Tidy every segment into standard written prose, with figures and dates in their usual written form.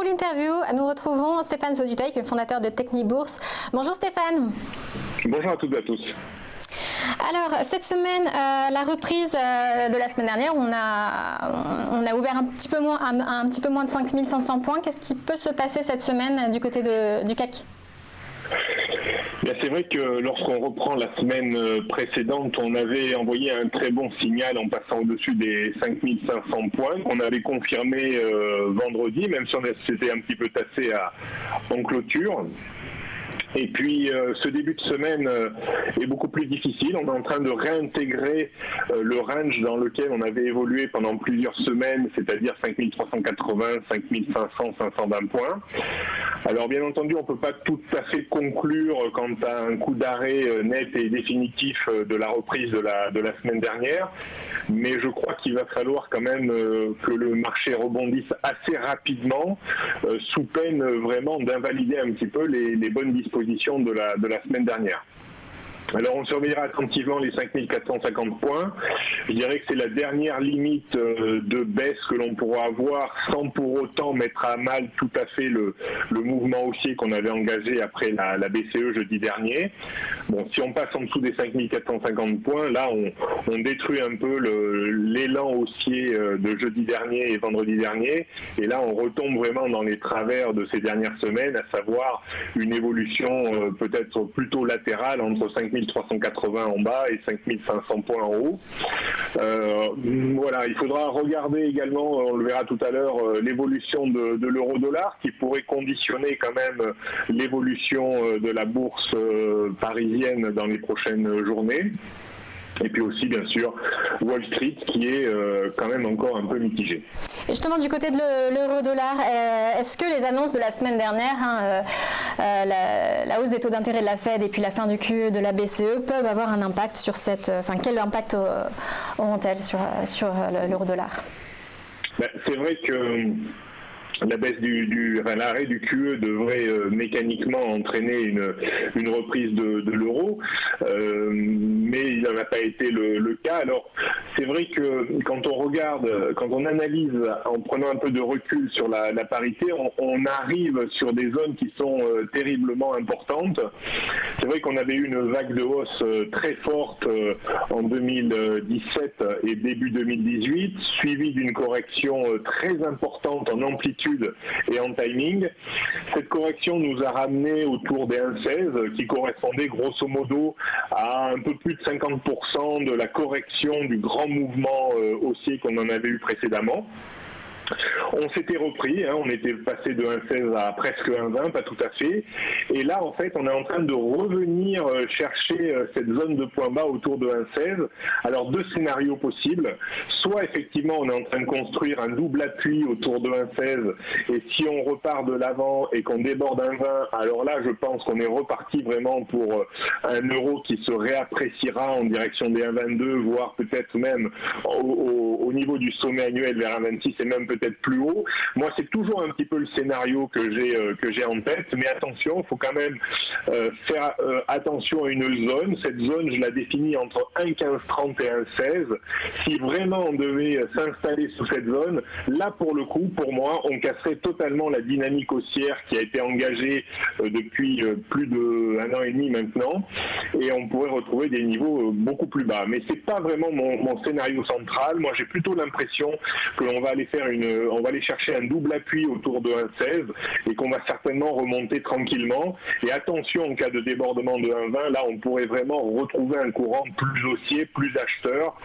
l'interview, nous retrouvons Stéphane Sodutay, qui est le fondateur de Technibourse. Bonjour Stéphane. Bonjour à toutes et à tous. Alors, cette semaine, la reprise de la semaine dernière, on a ouvert un petit peu moins de 5500 points. Qu'est-ce qui peut se passer cette semaine du côté du CAC ? C'est vrai que lorsqu'on reprend la semaine précédente, on avait envoyé un très bon signal en passant au-dessus des 5500 points. On avait confirmé vendredi, même si on s'était un petit peu tassé en clôture. Et puis ce début de semaine est beaucoup plus difficile. On est en train de réintégrer le range dans lequel on avait évolué pendant plusieurs semaines, c'est-à-dire 5380, 5500, 520 points. Alors bien entendu, on ne peut pas tout à fait conclure quant à un coup d'arrêt net et définitif de la reprise de la semaine dernière, mais je crois qu'il va falloir quand même que le marché rebondisse assez rapidement, sous peine vraiment d'invalider un petit peu les bonnes dispositions de la semaine dernière. Alors on surveillera attentivement les 5450 points. Je dirais que c'est la dernière limite de baisse que l'on pourra avoir sans pour autant mettre à mal tout à fait le mouvement haussier qu'on avait engagé après la BCE jeudi dernier. Bon, si on passe en dessous des 5450 points, là on détruit un peu l'élan haussier de jeudi dernier et vendredi dernier. Et là on retombe vraiment dans les travers de ces dernières semaines, à savoir une évolution peut-être plutôt latérale entre 5380 en bas et 5500 points en haut. Voilà, il faudra regarder également, on le verra tout à l'heure, l'évolution de l'euro-dollar qui pourrait conditionner quand même l'évolution de la bourse parisienne dans les prochaines journées. Et puis aussi, bien sûr, Wall Street qui est quand même encore un peu mitigé. Et justement, du côté de l'euro-dollar, est-ce que les annonces de la semaine dernière, la hausse des taux d'intérêt de la Fed et puis la fin du QE de la BCE peuvent avoir un impact sur cette... Enfin, quel impact auront-elles sur l'euro-dollar ? C'est vrai que... la baisse l'arrêt du QE devrait mécaniquement entraîner une reprise de l'euro, mais il n'en a pas été le cas. Alors c'est vrai que quand on analyse en prenant un peu de recul sur la parité, on arrive sur des zones qui sont terriblement importantes. C'est vrai qu'on avait eu une vague de hausse très forte en 2017 et début 2018, suivie d'une correction très importante en amplitude et en timing. Cette correction nous a ramené autour des 1,16 qui correspondait grosso modo à un peu plus de 50% de la correction du grand mouvement haussier qu'on en avait eu précédemment. On s'était repris, on était passé de 1,16 à presque 1,20, pas tout à fait. Et là, en fait, on est en train de revenir chercher cette zone de point bas autour de 1,16. Alors, deux scénarios possibles. Soit, effectivement, on est en train de construire un double appui autour de 1,16. Et si on repart de l'avant et qu'on déborde 1,20, alors là, je pense qu'on est reparti vraiment pour un euro qui se réappréciera en direction des 1,22, voire peut-être même au niveau du sommet annuel vers 1,26 et même peut-être plus haut. Moi, c'est toujours un petit peu le scénario que j'ai en tête, mais attention, il faut quand même faire attention à une zone. Cette zone, je la définis entre 1,1530 et 1,16. Si vraiment on devait s'installer sous cette zone, là, pour le coup, pour moi, on casserait totalement la dynamique haussière qui a été engagée depuis plus d'1 an et demi maintenant, et on pourrait retrouver des niveaux beaucoup plus bas. Mais c'est pas vraiment mon scénario central. Moi, j'ai plutôt l'impression que l'on va aller on va aller chercher un double appui autour de 1,16 et qu'on va certainement remonter tranquillement. Et attention, en cas de débordement de 1,20, là on pourrait vraiment retrouver un courant plus haussier, plus acheteur.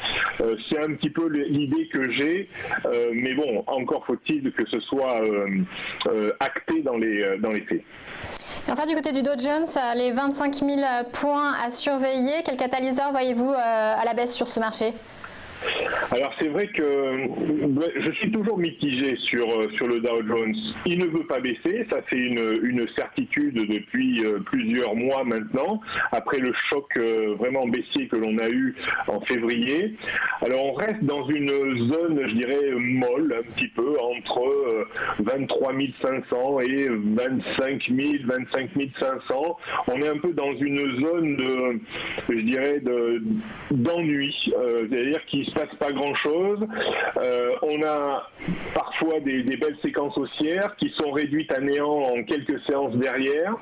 C'est un petit peu l'idée que j'ai, mais bon, encore faut-il que ce soit acté dans les faits. Et enfin, du côté du Dow Jones, les 25 000 points à surveiller. Quel catalyseur voyez-vous à la baisse sur ce marché ? Alors c'est vrai que je suis toujours mitigé sur le Dow Jones. Il ne veut pas baisser, ça c'est une certitude depuis plusieurs mois maintenant, après le choc vraiment baissier que l'on a eu en février. Alors on reste dans une zone, je dirais, molle un petit peu, entre 23 500 et 25 000, 25 500. On est un peu dans une zone je dirais, d'ennui, c'est-à-dire qu'il ne se passe pas pas grand-chose. On a parfois des belles séquences haussières qui sont réduites à néant en quelques séances derrière.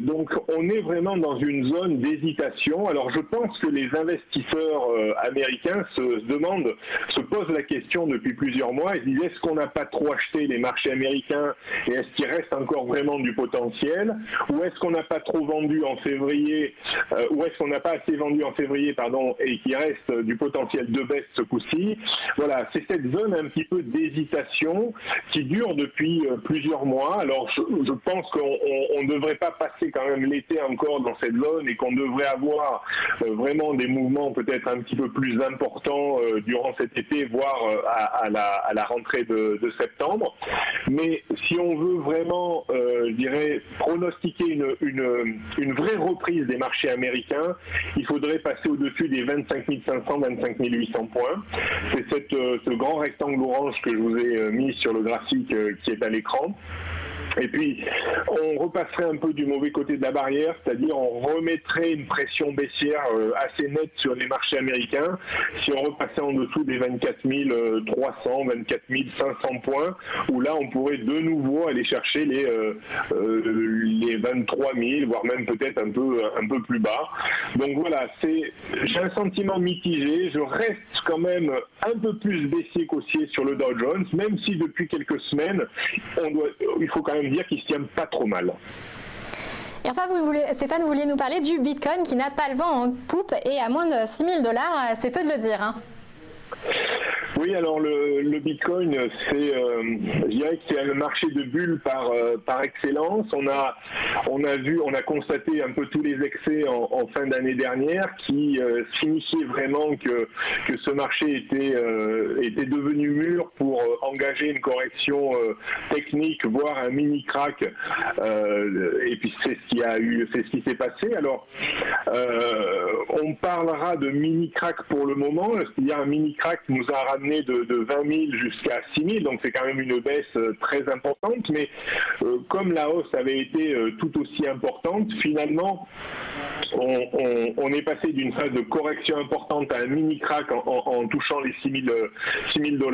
Donc on est vraiment dans une zone d'hésitation. Alors je pense que les investisseurs américains se posent la question depuis plusieurs mois. Ils se disent, est-ce qu'on n'a pas trop acheté les marchés américains et est-ce qu'il reste encore vraiment du potentiel, ou est-ce qu'on n'a pas trop vendu en février, ou est-ce qu'on n'a pas assez vendu en février, pardon, et qu'il reste du potentiel de baisse ce coup-ci. Voilà, c'est cette zone un petit peu d'hésitation qui dure depuis plusieurs mois. Alors je pense qu'on ne devrait pas passer quand même l'été encore dans cette zone et qu'on devrait avoir vraiment des mouvements peut-être un petit peu plus importants durant cet été, voire à la rentrée de septembre. Mais si on veut vraiment, je dirais, pronostiquer une vraie reprise des marchés américains, il faudrait passer au-dessus des 25 500, 25 800 points. C'est ce grand rectangle orange que je vous ai mis sur le graphique qui est à l'écran. Et puis, on repasserait un peu du mauvais côté de la barrière, c'est-à-dire on remettrait une pression baissière assez nette sur les marchés américains si on repassait en dessous des 24 300, 24 500 points, où là on pourrait de nouveau aller chercher les 23 000, voire même peut-être un peu plus bas. Donc voilà, j'ai un sentiment mitigé. Je reste quand même un peu plus baissier qu'haussier sur le Dow Jones, même si depuis quelques semaines, il faut quand même dire qu'il ne se tient pas trop mal. Et enfin, Stéphane, vous vouliez nous parler du Bitcoin qui n'a pas le vent en poupe et à moins de 6 000 $, c'est peu de le dire, hein. Oui, alors le Bitcoin, je dirais que c'est un marché de bulles par excellence. On a constaté un peu tous les excès en fin d'année dernière qui signifiaient vraiment que ce marché était devenu mûr pour engager une correction technique, voire un mini crack. Et puis c'est ce qui s'est passé. Alors on parlera de mini crack pour le moment. Il y a un mini crack qui nous a ramené de 20 000 jusqu'à 6 000, donc c'est quand même une baisse très importante, mais comme la hausse avait été tout aussi importante, finalement on est passé d'une phase de correction importante à un mini crack en touchant les 6 000 $.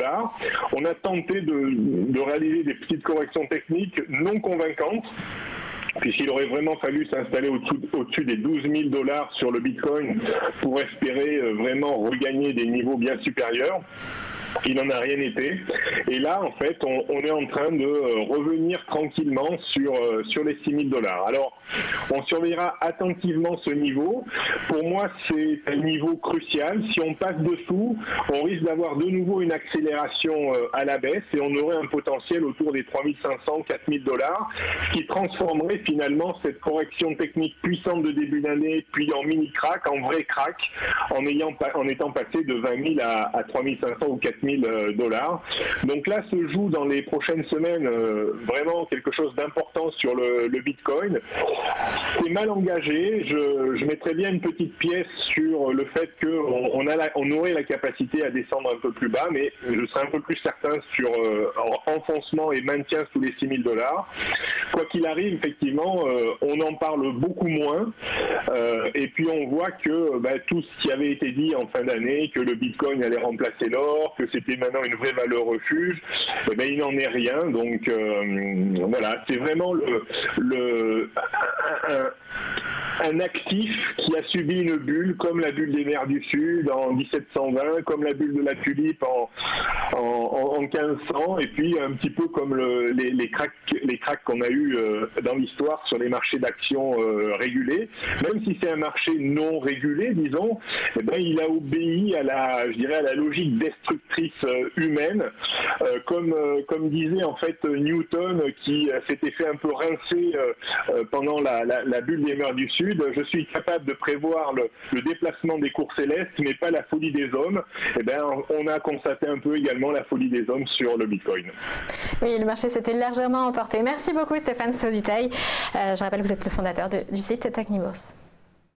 On a tenté de réaliser des petites corrections techniques non convaincantes, puisqu'il aurait vraiment fallu s'installer au-dessus des 12 000 $ sur le Bitcoin pour espérer vraiment regagner des niveaux bien supérieurs. Il n'en a rien été. Et là, en fait, on est en train de revenir tranquillement sur les 6 000 $. Alors, on surveillera attentivement ce niveau. Pour moi, c'est un niveau crucial. Si on passe dessous, on risque d'avoir de nouveau une accélération à la baisse et on aurait un potentiel autour des 3 500, 4 000 $, ce qui transformerait finalement cette correction technique puissante de début d'année, puis en mini-crack, en vrai crack, en étant passé de 20 000 à 3 500 ou 4 000 $. Donc là se joue dans les prochaines semaines vraiment quelque chose d'important sur le Bitcoin. C'est mal engagé. Je mettrais bien une petite pièce sur le fait qu'on aurait la capacité à descendre un peu plus bas, mais je serais un peu plus certain sur enfoncement et maintien sous les 6 000 $. Quoi qu'il arrive, effectivement, on en parle beaucoup moins. Et puis on voit que tout ce qui avait été dit en fin d'année, que le Bitcoin allait remplacer l'or, que c'était maintenant une vraie valeur refuge, il n'en est rien. Donc voilà, c'est vraiment un actif qui a subi une bulle, comme la bulle des mers du Sud en 1720, comme la bulle de la tulipe en 1500, et puis un petit peu comme les cracks qu'on a eu dans l'histoire sur les marchés d'actions régulés. Même si c'est un marché non régulé, disons, il a obéi à la logique destructrice humaine, comme disait en fait Newton, qui s'était fait un peu rincer pendant la bulle des mers du Sud. Je suis capable de prévoir le déplacement des cours célestes, mais pas la folie des hommes. On a constaté un peu également la folie des hommes sur le Bitcoin. Oui, le marché s'était légèrement emporté. Merci beaucoup Stéphane Saudutail. Je rappelle que vous êtes le fondateur du site Technibourse.